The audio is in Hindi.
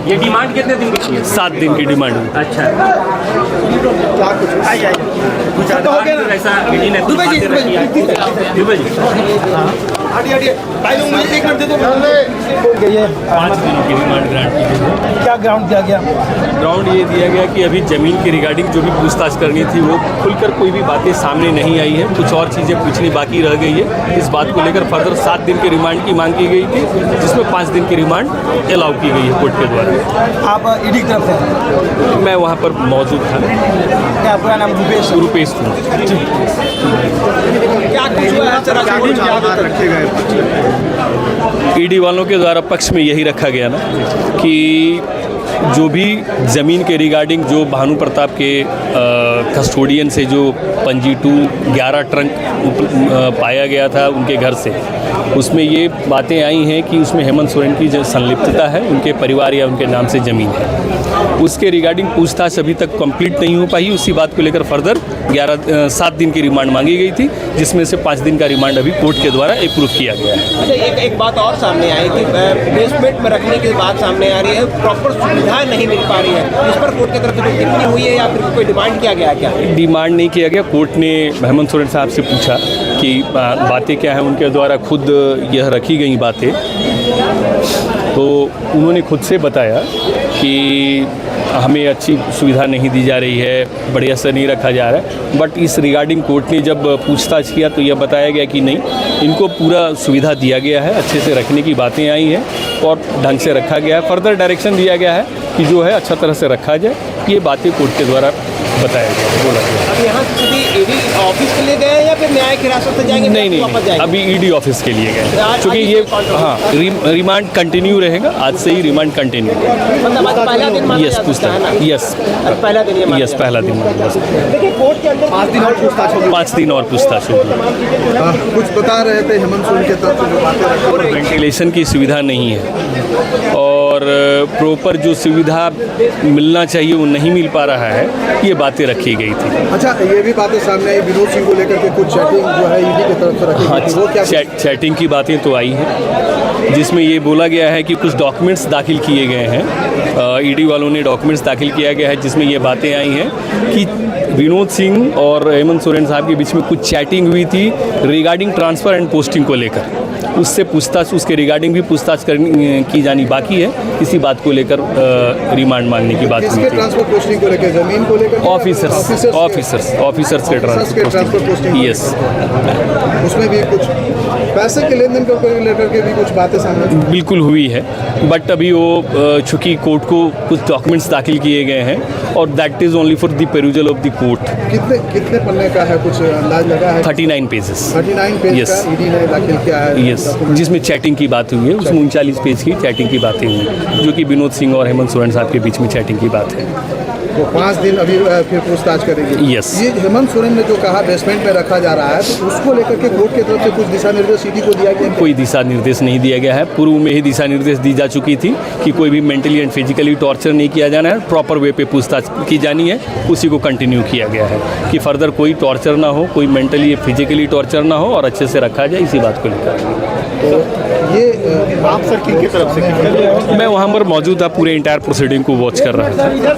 ये डिमांड कितने दिन की है? 7 दिन की डिमांड है। अच्छा, कुछ ऐसा ईडी ने कुछ बातें रखी है? दुबे जी, 5 दिनों की डिमांड ग्रांट की गई। क्या ग्राउंड दिया गया? ग्राउंड ये दिया गया कि अभी ज़मीन की रिगार्डिंग जो भी पूछताछ करनी थी वो खुलकर कोई भी बातें सामने नहीं आई है, कुछ और चीज़ें पूछनी बाकी रह गई है। इस बात को लेकर फर्दर 7 दिन के रिमांड की मांग की गई थी, जिसमें 5 दिन की रिमांड अलाउ की गई है कोर्ट के द्वारा। आप ईडी की तरफ से? मैं वहाँ पर मौजूद था। क्या आपका नाम? रुपेश हूँ। क्या कुछ हुआ है सर? रखे गए ईडी वालों के द्वारा पक्ष में यही रखा गया ना कि जो भी ज़मीन के रिगार्डिंग जो भानु प्रताप के कस्टोडियन से जो पंजी 11 ट्रंक पाया गया था उनके घर से, उसमें ये बातें आई हैं कि उसमें हेमंत सोरेन की जो संलिप्तता है, उनके परिवार या उनके नाम से ज़मीन है। उसके रिगार्डिंग पूछताछ अभी तक कंप्लीट नहीं हो पाई। उसी बात को लेकर फर्दर 7 दिन की रिमांड मांगी गई थी, जिसमें से 5 दिन का रिमांड अभी कोर्ट के द्वारा अप्रूव किया गया है। अच्छा, एक बात और सामने आई कि बेसमेंट में रखने की बात सामने आ रही है, प्रॉपर सुविधा नहीं मिल पा रही है। इस पर कोर्ट की तरफ से कोई टिप्पणी हुई है या फिर कोई डिमांड किया गया? क्या डिमांड नहीं किया गया। कोर्ट ने हेमंत सोरेन साहब से पूछा कि बातें क्या हैं, उनके द्वारा खुद यह रखी गई बातें, तो उन्होंने खुद से बताया कि हमें अच्छी सुविधा नहीं दी जा रही है, बढ़िया से नहीं रखा जा रहा है। बट इस रिगार्डिंग कोर्ट ने जब पूछताछ किया तो यह बताया गया कि नहीं, इनको पूरा सुविधा दिया गया है, अच्छे से रखने की बातें आई हैं और ढंग से रखा गया है। फर्दर डायरेक्शन दिया गया है कि जो है अच्छा तरह से रखा जाए। ये बातें कोर्ट के द्वारा बताया गया, बोला गया। अब यहाँ से सीधे ईडी ऑफिस के लिए गए या फिर न्यायिक हिरासत से जाएंगे? नहीं, अभी ईडी ऑफिस के लिए गए, क्योंकि ये रिमांड कंटिन्यू रहेगा। आज से ही रिमांड कंटिन्यू। मतलब आज पहला दिन माना यस, पूछताछ। यस, पहला दिन ये माना यस, पहला दिन। देखिए, कोर्ट के अंदर 5 दिन और पूछताछ होगी। 5 दिन और पूछताछ होगी। कुछ बता रहे थे हेमंत सोरेन के तरफ से जो बातें रखी। वेंटिलेशन की सुविधा नहीं है और प्रॉपर जो सुविधा मिलना चाहिए वो नहीं मिल पा रहा है, ये बातें रखी गई थी। अच्छा, ये भी बातें सामने आई विनोद सिंह को लेकर के कुछ चैटिंग जो है ईडी की तरफ से रखी गई थी, वो क्या? चैटिंग की बातें तो आई हैं, जिसमें ये बोला गया है कि कुछ डॉक्यूमेंट्स दाखिल किए गए हैं। ईडी वालों ने डॉक्यूमेंट्स दाखिल किया गया है, जिसमें ये बातें आई हैं कि विनोद सिंह और हेमंत सोरेन साहब के बीच में कुछ चैटिंग हुई थी रिगार्डिंग ट्रांसफ़र एंड पोस्टिंग को लेकर। उससे पूछताछ, उसके रिगार्डिंग भी पूछताछ की जानी बाकी है। इसी बात को लेकर रिमांड मांगने की बात हुई थी। ट्रांसफर पोस्टिंग को लेकर, जमीन को लेकर, ऑफिसर्स के ट्रांसफर पोस्टिंग। यस, उसमें भी कुछ पैसे के लेन देन को लेकर के भी कुछ बातें सामने बिल्कुल हुई है। बट अभी वो चूँकि कोर्ट को कुछ डॉक्यूमेंट्स दाखिल किए गए हैं और that is only for the perusal of the court. कितने पन्ने का है, कुछ अंदाज लगा है? 39 पेजेस। 39 page Yes. का ईडी ने दाखिल किया है। यस, जिसमें चैटिंग की बात हुई है। उसमें 39 पेज की चैटिंग की बातें हुई, जो कि विनोद सिंह और हेमंत सोरेन साहब के बीच में चैटिंग की बात है। तो 5 दिन अभी फिर पूछताछ करेंगे। Yes. ये हेमंत सोरेन ने जो कहा बेसमेंट में रखा जा रहा है, तो उसको लेकर के कोर्ट की तरफ से कुछ दिशा निर्देश ईडी को दिया गया? कोई दिशा निर्देश नहीं दिया गया है। पूर्व में ही दिशा निर्देश दी जा चुकी थी कि कोई भी मेंटली एंड फिजिकली टॉर्चर नहीं किया जाना है, प्रॉपर वे पे पूछताछ की जानी है। उसी को कंटिन्यू किया गया है कि फर्दर कोई टॉर्चर ना हो, कोई मेंटली फिजिकली टॉर्चर ना हो और अच्छे से रखा जाए, इसी बात को लेकर। तो ये आप सर की तरफ से मैं वहाँ पर मौजूद था, पूरे इंटायर प्रोसीडिंग को वॉच कर रहा था।